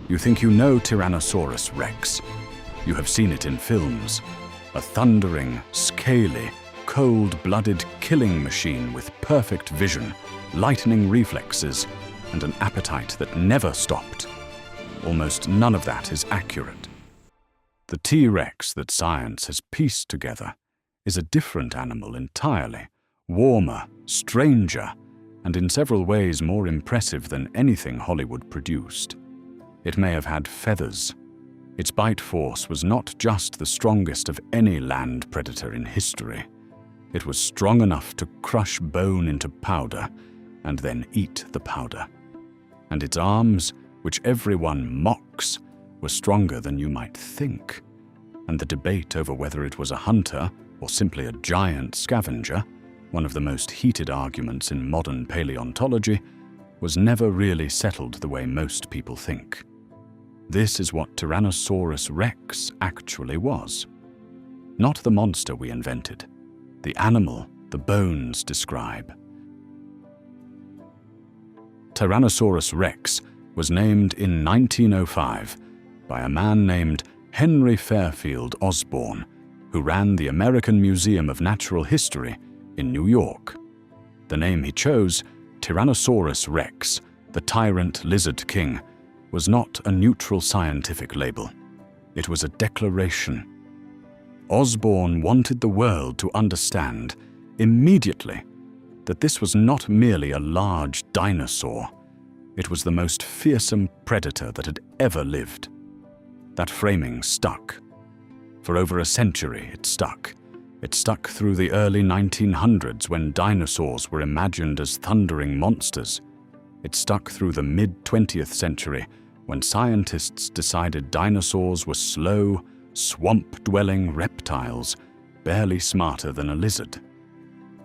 You think you know Tyrannosaurus rex. You have seen it in films. A thundering, scaly, cold-blooded killing machine with perfect vision, lightning reflexes, and an appetite that never stopped. Almost none of that is accurate. The T-Rex that science has pieced together is a different animal entirely, warmer, stranger, and in several ways more impressive than anything Hollywood produced. It may have had feathers. Its bite force was not just the strongest of any land predator in history. It was strong enough to crush bone into powder and then eat the powder. And its arms, which everyone mocks, were stronger than you might think. And the debate over whether it was a hunter or simply a giant scavenger, one of the most heated arguments in modern paleontology, was never really settled the way most people think. This is what Tyrannosaurus rex actually was. Not the monster we invented, the animal the bones describe. Tyrannosaurus rex was named in 1905 by a man named Henry Fairfield Osborn, who ran the American Museum of Natural History in New York. The name he chose, Tyrannosaurus rex, the tyrant lizard king, was not a neutral scientific label. It was a declaration. Osborn wanted the world to understand immediately that this was not merely a large dinosaur. It was the most fearsome predator that had ever lived. That framing stuck. For over a century it stuck. It stuck through the early 1900s when dinosaurs were imagined as thundering monsters. It stuck through the mid-20th century when scientists decided dinosaurs were slow, swamp-dwelling reptiles, barely smarter than a lizard.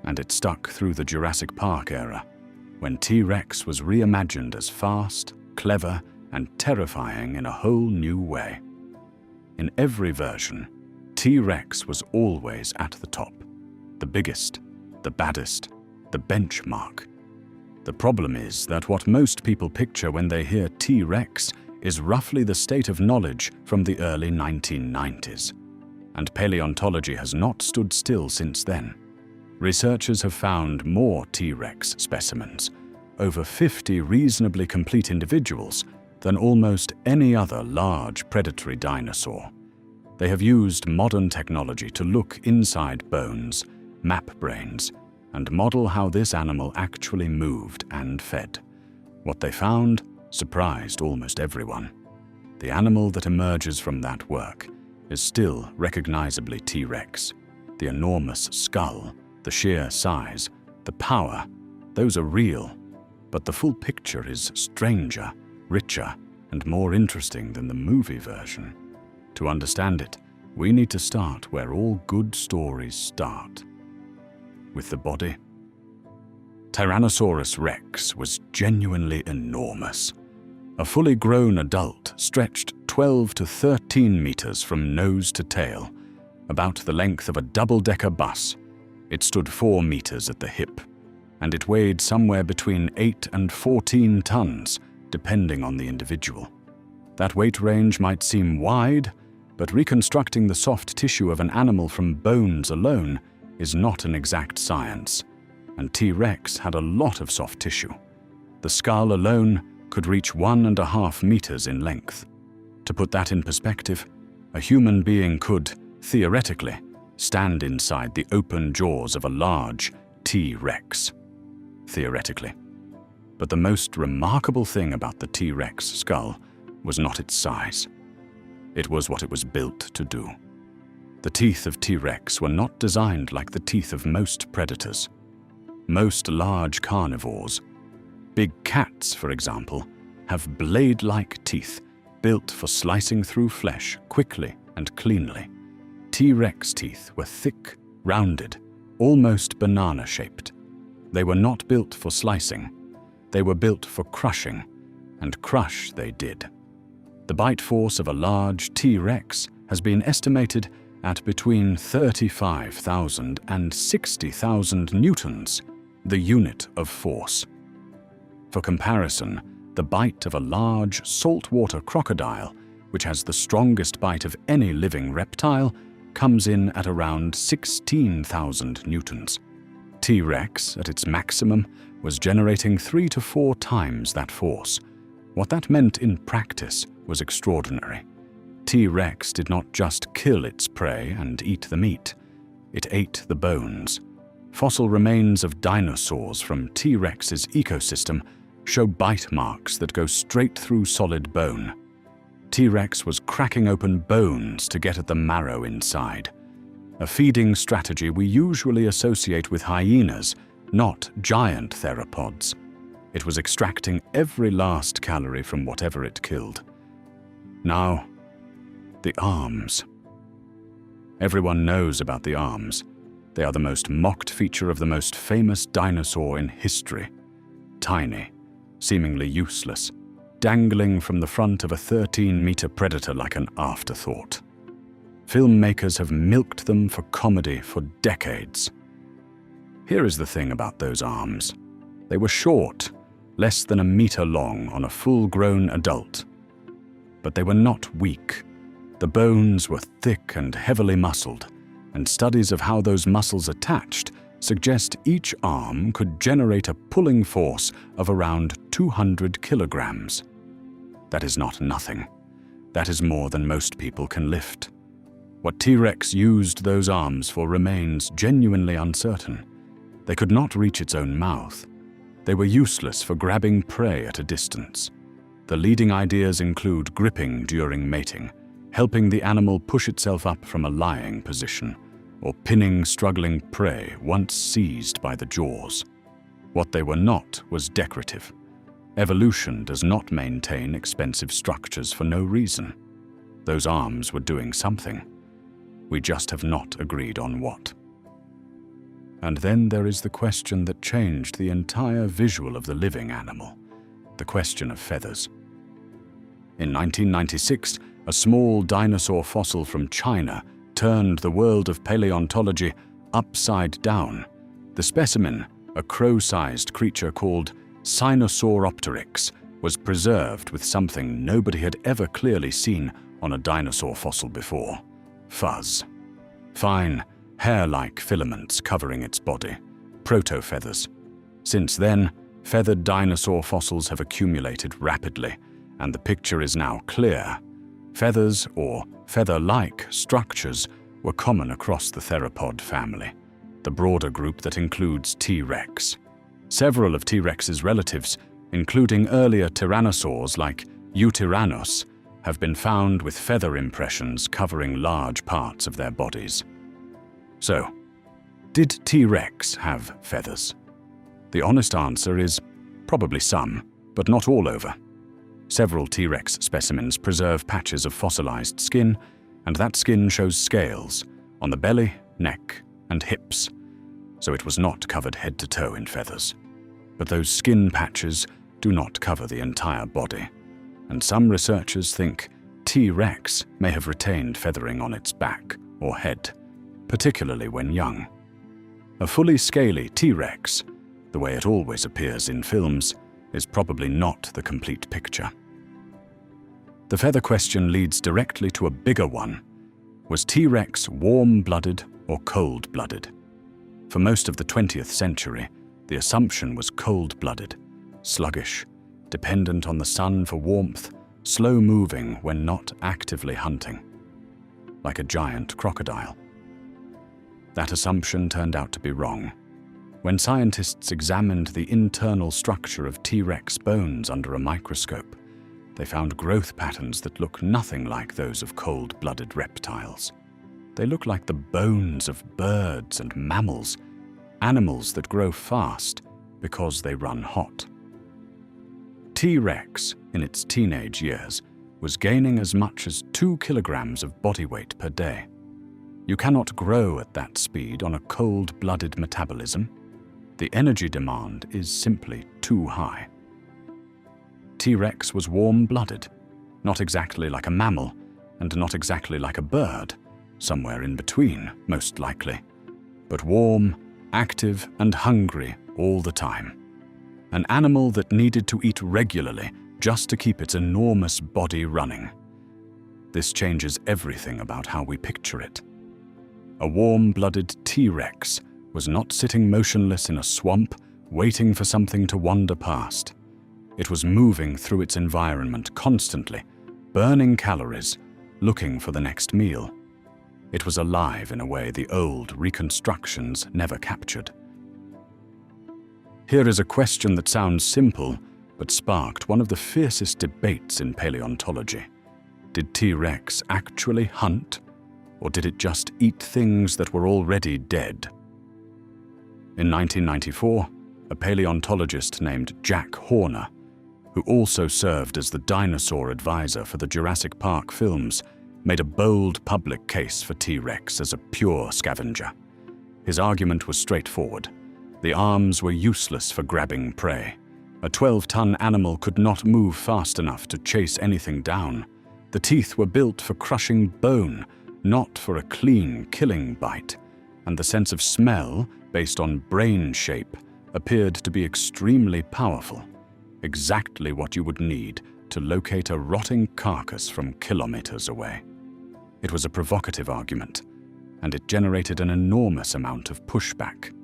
And it stuck through the Jurassic Park era, when T-Rex was reimagined as fast, clever, and terrifying in a whole new way. In every version, T-Rex was always at the top, the biggest, the baddest, the benchmark. The problem is that what most people picture when they hear T-Rex is roughly the state of knowledge from the early 1990s. And paleontology has not stood still since then. Researchers have found more T-Rex specimens, over 50 reasonably complete individuals, than almost any other large predatory dinosaur. They have used modern technology to look inside bones, map brains, and model how this animal actually moved and fed. What they found surprised almost everyone. The animal that emerges from that work is still recognizably T-Rex. The enormous skull, the sheer size, the power, those are real, but the full picture is stranger, richer, and more interesting than the movie version. To understand it, we need to start where all good stories start, with the body. Tyrannosaurus rex was genuinely enormous. A fully grown adult stretched 12 to 13 meters from nose to tail, about the length of a double-decker bus. It stood 4 meters at the hip, and it weighed somewhere between 8 and 14 tons, depending on the individual. That weight range might seem wide, but reconstructing the soft tissue of an animal from bones alone is not an exact science, and T-Rex had a lot of soft tissue. The skull alone could reach 1.5 meters in length. To put that in perspective, a human being could, theoretically, stand inside the open jaws of a large T-Rex. Theoretically. But the most remarkable thing about the T-Rex skull was not its size. It was what it was built to do. The teeth of T-Rex were not designed like the teeth of most predators. Most large carnivores, big cats for example, have blade-like teeth built for slicing through flesh quickly and cleanly. T-Rex teeth were thick, rounded, almost banana-shaped. They were not built for slicing. They were built for crushing, and crush they did. The bite force of a large T-Rex has been estimated at between 35,000 and 60,000 newtons, the unit of force. For comparison, the bite of a large saltwater crocodile, which has the strongest bite of any living reptile, comes in at around 16,000 newtons. T-Rex, at its maximum, was generating 3 to 4 times that force. What that meant in practice was extraordinary. T-Rex did not just kill its prey and eat the meat. It ate the bones. Fossil remains of dinosaurs from T-Rex's ecosystem show bite marks that go straight through solid bone. T-Rex was cracking open bones to get at the marrow inside. A feeding strategy we usually associate with hyenas, not giant theropods. It was extracting every last calorie from whatever it killed. Now, the arms. Everyone knows about the arms. They are the most mocked feature of the most famous dinosaur in history. Tiny, seemingly useless, dangling from the front of a 13-meter predator like an afterthought. Filmmakers have milked them for comedy for decades. Here is the thing about those arms. They were short, less than a meter long on a full-grown adult. But they were not weak. The bones were thick and heavily muscled, and studies of how those muscles attached suggest each arm could generate a pulling force of around 200 kilograms. That is not nothing. That is more than most people can lift. What T-Rex used those arms for remains genuinely uncertain. They could not reach its own mouth. They were useless for grabbing prey at a distance. The leading ideas include gripping during mating, helping the animal push itself up from a lying position, or pinning struggling prey once seized by the jaws. What they were not was decorative. Evolution does not maintain expensive structures for no reason. Those arms were doing something. We just have not agreed on what. And then there is the question that changed the entire visual of the living animal, the question of feathers. In 1996, a small dinosaur fossil from China turned the world of paleontology upside down. The specimen, a crow-sized creature called Sinosauropteryx, was preserved with something nobody had ever clearly seen on a dinosaur fossil before: fuzz. Fine, hair-like filaments covering its body, proto-feathers. Since then, feathered dinosaur fossils have accumulated rapidly, and the picture is now clear. Feathers, or feather-like structures, were common across the theropod family, the broader group that includes T-Rex. Several of T-Rex's relatives, including earlier tyrannosaurs like Yutyrannus, have been found with feather impressions covering large parts of their bodies. So, did T-Rex have feathers? The honest answer is probably some, but not all over. Several T-Rex specimens preserve patches of fossilized skin, and that skin shows scales on the belly, neck, and hips, so it was not covered head to toe in feathers. But those skin patches do not cover the entire body, and some researchers think T-Rex may have retained feathering on its back or head, particularly when young. A fully scaly T-Rex, the way it always appears in films, is probably not the complete picture. The feather question leads directly to a bigger one. Was T-Rex warm-blooded or cold-blooded? For most of the 20th century, the assumption was cold-blooded, sluggish, dependent on the sun for warmth, slow-moving when not actively hunting, like a giant crocodile. That assumption turned out to be wrong. When scientists examined the internal structure of T-Rex bones under a microscope, they found growth patterns that look nothing like those of cold-blooded reptiles. They look like the bones of birds and mammals, animals that grow fast because they run hot. T-Rex, in its teenage years, was gaining as much as 2 kilograms of body weight per day. You cannot grow at that speed on a cold-blooded metabolism. The energy demand is simply too high. T-Rex was warm-blooded, not exactly like a mammal, and not exactly like a bird, somewhere in between, most likely, but warm, active, and hungry all the time. an animal that needed to eat regularly just to keep its enormous body running. This changes everything about how we picture it. A warm-blooded T-Rex was not sitting motionless in a swamp, waiting for something to wander past. It was moving through its environment constantly, burning calories, looking for the next meal. It was alive in a way the old reconstructions never captured. Here is a question that sounds simple, but sparked one of the fiercest debates in paleontology. Did T-Rex actually hunt, or did it just eat things that were already dead? In 1994, a paleontologist named Jack Horner, who also served as the dinosaur advisor for the Jurassic Park films, made a bold public case for T-Rex as a pure scavenger. His argument was straightforward. The arms were useless for grabbing prey. A 12-ton animal could not move fast enough to chase anything down. The teeth were built for crushing bone, not for a clean, killing bite. And the sense of smell, based on brain shape, appeared to be extremely powerful. Exactly what you would need to locate a rotting carcass from kilometers away. It was a provocative argument, and it generated an enormous amount of pushback.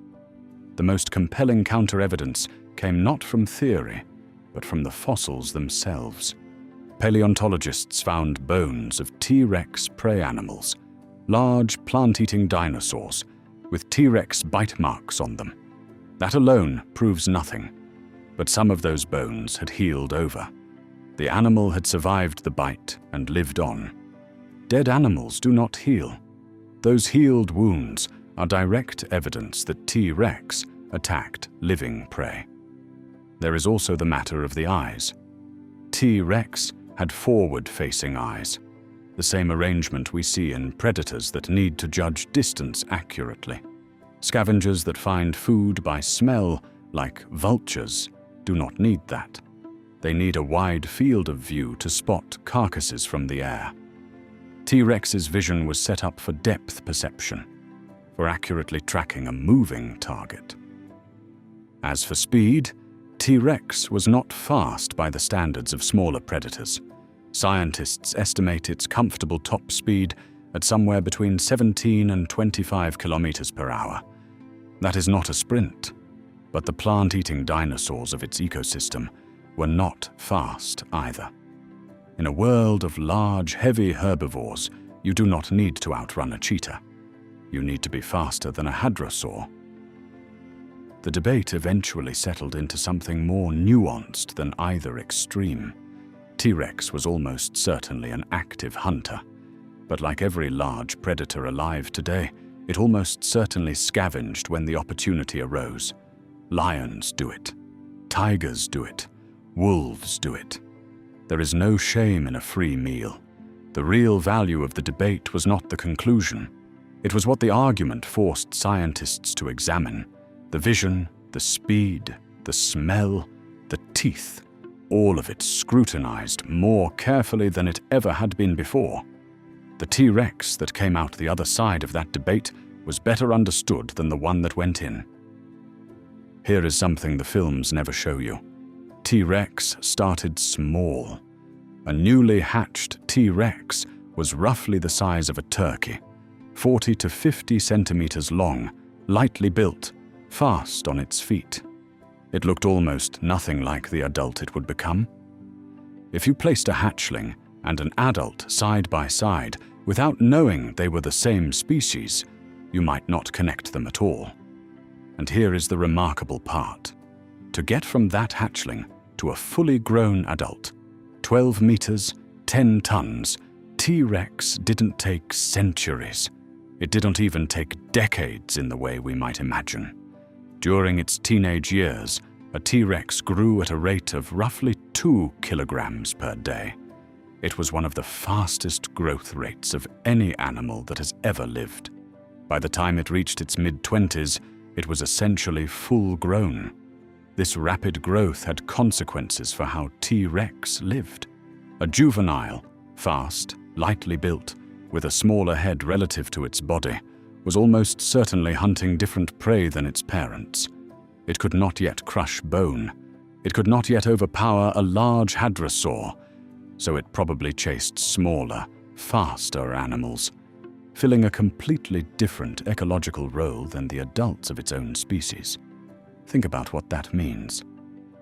The most compelling counter-evidence came not from theory, but from the fossils themselves. Paleontologists found bones of T-Rex prey animals, large plant-eating dinosaurs, with T-Rex bite marks on them. That alone proves nothing, but some of those bones had healed over. The animal had survived the bite and lived on. Dead animals do not heal. Those healed wounds are direct evidence that T-Rex attacked living prey. There is also the matter of the eyes. T-Rex had forward-facing eyes, the same arrangement we see in predators that need to judge distance accurately. Scavengers that find food by smell, like vultures, do not need that. They need a wide field of view to spot carcasses from the air. T-Rex's vision was set up for depth perception, for accurately tracking a moving target. As for speed, T-Rex was not fast by the standards of smaller predators. Scientists estimate its comfortable top speed at somewhere between 17 and 25 kilometers per hour. That is not a sprint, but the plant-eating dinosaurs of its ecosystem were not fast either. In a world of large, heavy herbivores, you do not need to outrun a cheetah. You need to be faster than a hadrosaur. The debate eventually settled into something more nuanced than either extreme. T-Rex was almost certainly an active hunter, but like every large predator alive today, it almost certainly scavenged when the opportunity arose. Lions do it. Tigers do it. Wolves do it. There is no shame in a free meal. The real value of the debate was not the conclusion. It was what the argument forced scientists to examine. The vision, the speed, the smell, the teeth, all of it scrutinized more carefully than it ever had been before. The T-Rex that came out the other side of that debate was better understood than the one that went in. Here is something the films never show you. T-Rex started small. A newly hatched T-Rex was roughly the size of a turkey, 40 to 50 centimeters long, lightly built, fast on its feet. It looked almost nothing like the adult it would become. If you placed a hatchling and an adult side by side without knowing they were the same species, you might not connect them at all. And here is the remarkable part. To get from that hatchling to a fully grown adult, 12 meters, 10 tons, T-Rex didn't take centuries. It didn't even take decades in the way we might imagine. During its teenage years, a T-Rex grew at a rate of roughly 2 kilograms per day. It was one of the fastest growth rates of any animal that has ever lived. By the time it reached its mid-20s, it was essentially full-grown. This rapid growth had consequences for how T-Rex lived. A juvenile, fast, lightly built, with a smaller head relative to its body, was almost certainly hunting different prey than its parents. It could not yet crush bone, It could not yet overpower a large hadrosaur, so it probably chased smaller, faster animals, filling a completely different ecological role than the adults of its own species. Think about what that means.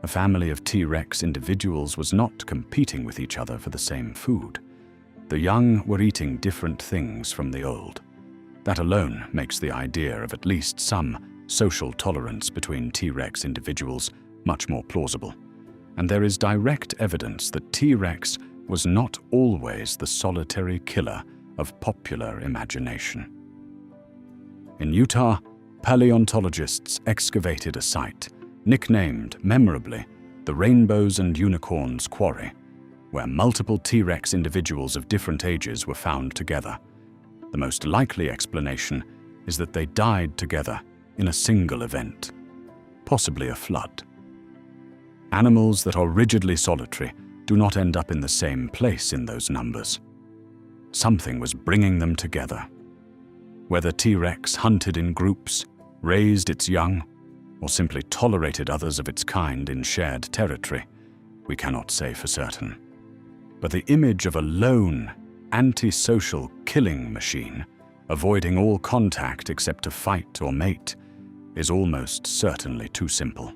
A family of T-Rex individuals was not competing with each other for the same food. The young were eating different things from the old. That alone makes the idea of at least some social tolerance between T-Rex individuals much more plausible. And there is direct evidence that T-Rex was not always the solitary killer of popular imagination. In Utah, paleontologists excavated a site, nicknamed memorably the Rainbows and Unicorns Quarry, where multiple T-Rex individuals of different ages were found together. The most likely explanation is that they died together in a single event, possibly a flood. Animals that are rigidly solitary do not end up in the same place in those numbers. Something was bringing them together. Whether T-Rex hunted in groups, raised its young, or simply tolerated others of its kind in shared territory, we cannot say for certain. But the image of a lone, antisocial killing machine, avoiding all contact except to fight or mate, is almost certainly too simple.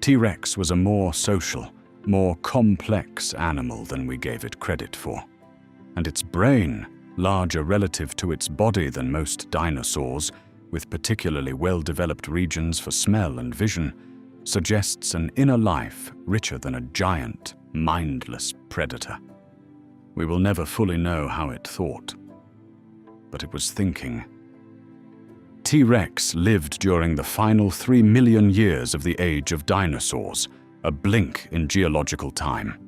T-Rex was a more social, more complex animal than we gave it credit for. And its brain, larger relative to its body than most dinosaurs, with particularly well-developed regions for smell and vision, suggests an inner life richer than a giant, mindless predator. We will never fully know how it thought, but it was thinking. T-Rex lived during the final 3 million years of the age of dinosaurs, a blink in geological time.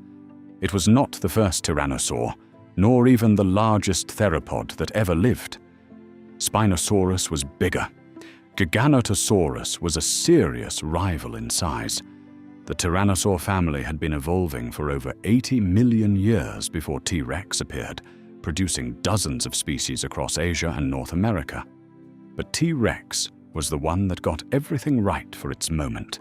It was not the first tyrannosaur, nor even the largest theropod that ever lived. Spinosaurus was bigger. Giganotosaurus was a serious rival in size. The Tyrannosaur family had been evolving for over 80 million years before T-Rex appeared, producing dozens of species across Asia and North America. But T-Rex was the one that got everything right for its moment.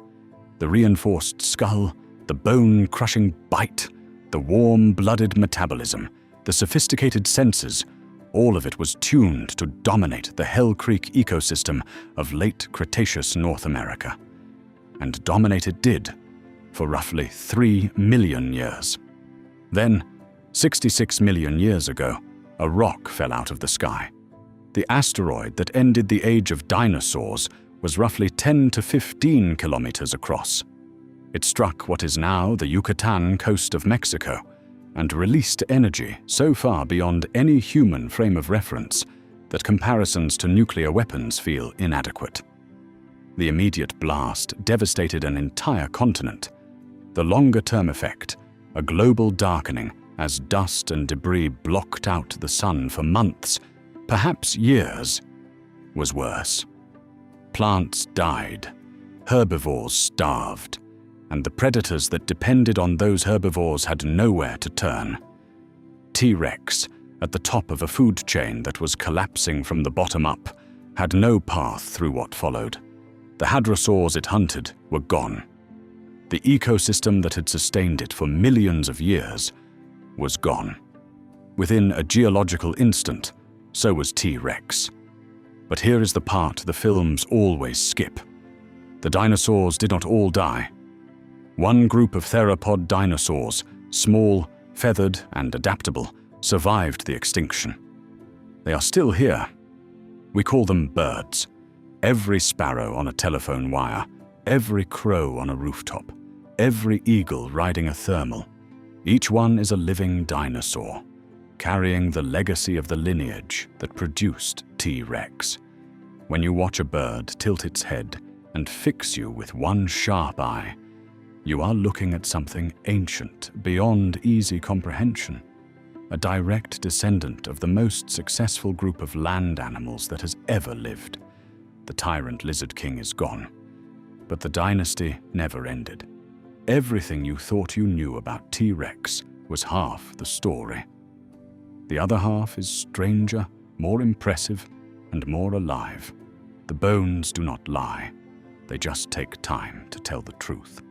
The reinforced skull, the bone-crushing bite, the warm-blooded metabolism, the sophisticated senses, all of it was tuned to dominate the Hell Creek ecosystem of late Cretaceous North America. And dominate it did, for roughly 3 million years. Then, 66 million years ago, a rock fell out of the sky. The asteroid that ended the age of dinosaurs was roughly 10 to 15 kilometers across. It struck what is now the Yucatan coast of Mexico and released energy so far beyond any human frame of reference that comparisons to nuclear weapons feel inadequate. The immediate blast devastated an entire continent. The longer-term effect, a global darkening as dust and debris blocked out the sun for months, perhaps years, was worse. Plants died, herbivores starved, and the predators that depended on those herbivores had nowhere to turn. T-Rex, at the top of a food chain that was collapsing from the bottom up, had no path through what followed. The hadrosaurs it hunted were gone. The ecosystem that had sustained it for millions of years was gone. Within a geological instant, so was T-Rex. But here is the part the films always skip. The dinosaurs did not all die. One group of theropod dinosaurs, small, feathered, and adaptable, survived the extinction. They are still here. We call them birds. Every sparrow on a telephone wire, every crow on a rooftop, every eagle riding a thermal. Each one is a living dinosaur, carrying the legacy of the lineage that produced T-Rex. When you watch a bird tilt its head and fix you with one sharp eye, you are looking at something ancient beyond easy comprehension, a direct descendant of the most successful group of land animals that has ever lived. The tyrant lizard king is gone, but the dynasty never ended. Everything you thought you knew about T-Rex was half the story. The other half is stranger, more impressive, and more alive. The bones do not lie. They just take time to tell the truth.